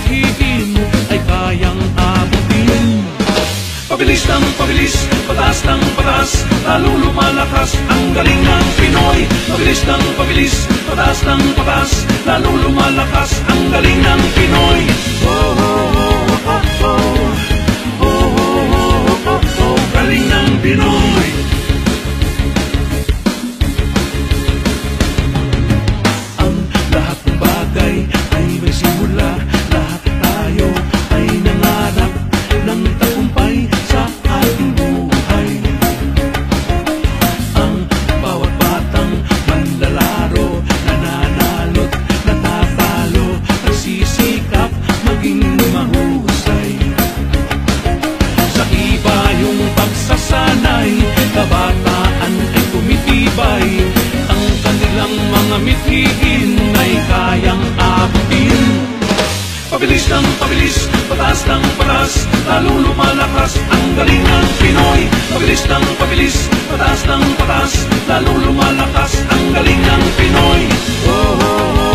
mithiin ay kayang abutin. Pabilis ng pabilis, pataas ng pataas, lalo lumalakas ang galing ng Pinoy. Pabilis ng pabilis, pataas ng pataas, lalo lumalakas ang galing ng Pinoy. Oh, oh, oh, oh, oh, oh, oh, oh, oh, galing ng Pinoy. Ang lahat ng bagay ay may simula, lahat tayo ay nangarap ng tagumpay sa ating buhay. Ang bawat batang manlalaro, nananalo't natatalo, nagsisikap maging mahusay. Sa iba yung pagsasanay, kabataan ay tumitibay, ang kanilang mga mithiin ay kayang abutin. Pabilis ng pabilis, pataas ng pataas, lalo lumalakas ang galing ng Pinoy. Pabilis ng pabilis, pataas ng pataas, lalo lumalakas ang galing ng Pinoy. Oh, oh, oh.